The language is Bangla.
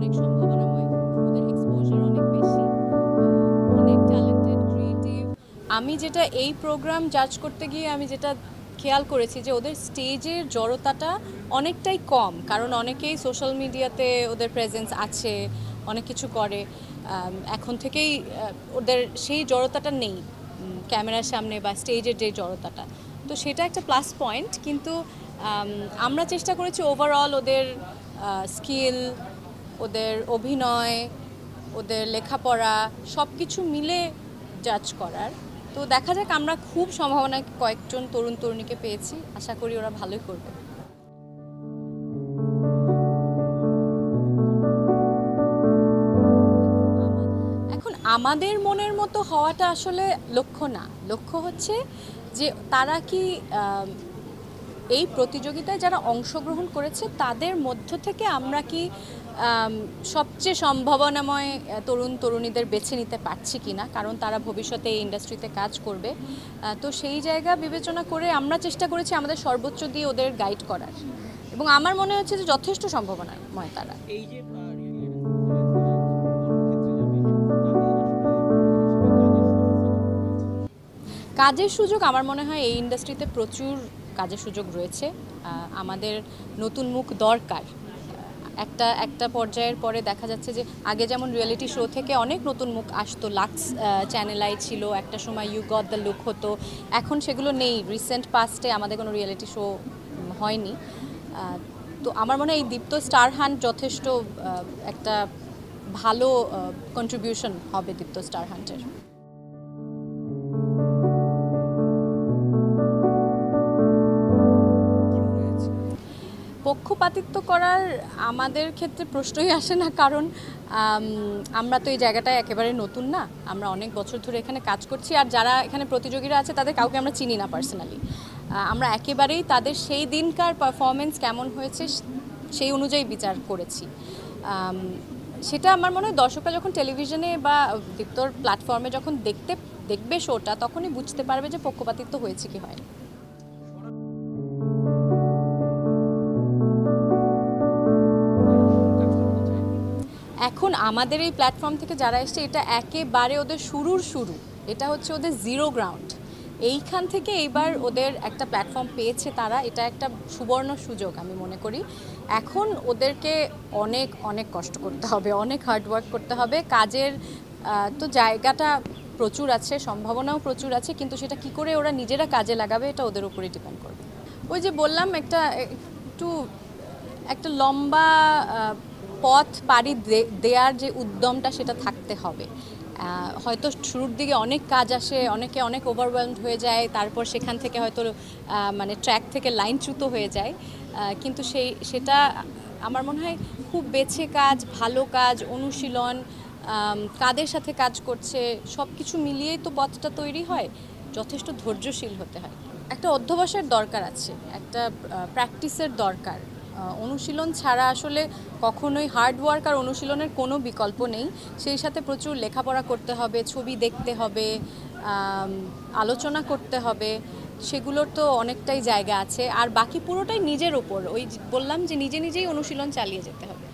অনেক সম্ভাবনাময়, ওদের এক্সপোজার অনেক বেশি, অনেক ট্যালেন্টেড, ক্রিয়েটিভ। আমি যেটা এই প্রোগ্রাম জাজ করতে গিয়ে আমি যেটা খেয়াল করেছি যে ওদের স্টেজের জড়তাটা অনেকটাই কম, কারণ অনেকেই সোশ্যাল মিডিয়াতে ওদের প্রেজেন্স আছে, অনেক কিছু করে। এখন থেকেই ওদের সেই জড়তাটা নেই ক্যামেরার সামনে বা স্টেজের যে জড়তাটা, তো সেটা একটা প্লাস পয়েন্ট। কিন্তু আমরা চেষ্টা করেছি ওভারঅল ওদের স্কিল, ওদের অভিনয়, ওদের লেখাপড়া সব কিছু মিলে জাজ করার। তো দেখা যাক, আমরা খুব সম্ভাবনা কয়েকজন তরুণ তরুণীকে পেয়েছি, আশা করি ওরা ভালোই করবে। এখন আমাদের মনের মতো হওয়াটা আসলে লক্ষ্য না, লক্ষ্য হচ্ছে যে তারা কি এই প্রতিযোগিতায় যারা অংশগ্রহণ করেছে তাদের মধ্য থেকে আমরা কি সবচেয়ে সম্ভাবনাময় তরুণ তরুণীদের বেছে নিতে পারছি কিনা, কারণ তারা ভবিষ্যতে এই ইন্ডাস্ট্রিতে কাজ করবে। তো সেই জায়গা বিবেচনা করে আমরা চেষ্টা করেছি আমাদের সর্বোচ্চ দিয়ে ওদের গাইড করার, এবং আমার মনে হচ্ছে যে যথেষ্ট সম্ভাবনাময় তারা। এই যে কাজের সুযোগ, আমার মনে হয় এই ইন্ডাস্ট্রিতে প্রচুর কাজের সুযোগ রয়েছে। আমাদের নতুন মুখ দরকার। একটা একটা পর্যায়ের পরে দেখা যাচ্ছে যে আগে যেমন রিয়েলিটি শো থেকে অনেক নতুন মুখ আসতো, লাক্স চ্যানেল আই ছিল, একটা সময় ইউ গট দ্য লুক হতো, এখন সেগুলো নেই। রিসেন্ট পাস্টে আমাদের কোনো রিয়েলিটি শো হয়নি। তো আমার মনে হয় এই দীপ্ত স্টার হান্ট যথেষ্ট একটা ভালো কন্ট্রিবিউশন হবে দীপ্ত স্টার হান্টের। পক্ষপাতিত্ব করার আমাদের ক্ষেত্রে প্রশ্নই আসে না, কারণ আমরা তো এই জায়গাটায় একেবারে নতুন না, আমরা অনেক বছর ধরে এখানে কাজ করছি। আর যারা এখানে প্রতিযোগীরা আছে তাদের কাউকে আমরা চিনি না পার্সোনালি। আমরা একেবারেই তাদের সেই দিনকার পারফরমেন্স কেমন হয়েছে সেই অনুযায়ী বিচার করেছি। সেটা আমার মনে হয় দর্শকরা যখন টেলিভিশনে বা দীপ্তর প্ল্যাটফর্মে যখন দেখবে শোটা, তখনই বুঝতে পারবে যে পক্ষপাতিত্ব হয়েছে কি হয়নি। এখন আমাদের এই প্ল্যাটফর্ম থেকে যারা এসছে, এটা একেবারে ওদের শুরু, এটা হচ্ছে ওদের জিরো গ্রাউন্ড। এইখান থেকে এইবার ওদের একটা প্ল্যাটফর্ম পেয়েছে তারা, এটা একটা সুবর্ণ সুযোগ আমি মনে করি। এখন ওদেরকে অনেক অনেক কষ্ট করতে হবে, অনেক হার্ডওয়ার্ক করতে হবে। কাজের তো জায়গাটা প্রচুর আছে, সম্ভাবনাও প্রচুর আছে, কিন্তু সেটা কি করে ওরা নিজেরা কাজে লাগাবে এটা ওদের উপরেই ডিপেন্ড করবে। ওই যে বললাম, একটা লম্বা পথ পাড়ি দেওয়ার যে উদ্যমটা, সেটা থাকতে হবে। হয়তো শুরুর দিকে অনেক কাজ আসে, অনেকে অনেক ওভারওয়েলমড হয়ে যায়, তারপর সেখান থেকে হয়তো মানে ট্র্যাক থেকে লাইনচ্যুত হয়ে যায়। কিন্তু সেটা আমার মনে হয় খুব বেছে কাজ, ভালো কাজ, অনুশীলন, কাদের সাথে কাজ করছে, সব কিছু মিলিয়েই তো পথটা তৈরি হয়। যথেষ্ট ধৈর্যশীল হতে হয়, একটা অধ্যবসায়ের দরকার আছে, একটা প্র্যাকটিসের দরকার। অনুশীলন ছাড়া আসলে কখনোই হার্ডওয়ার্ক আর অনুশীলনের কোনো বিকল্প নেই। সেই সাথে প্রচুর লেখাপড়া করতে হবে, ছবি দেখতে হবে, আলোচনা করতে হবে, সেগুলোর তো অনেকটাই জায়গা আছে। আর বাকি পুরোটাই নিজের ওপর, ওই বললাম যে নিজে নিজেই অনুশীলন চালিয়ে যেতে হবে।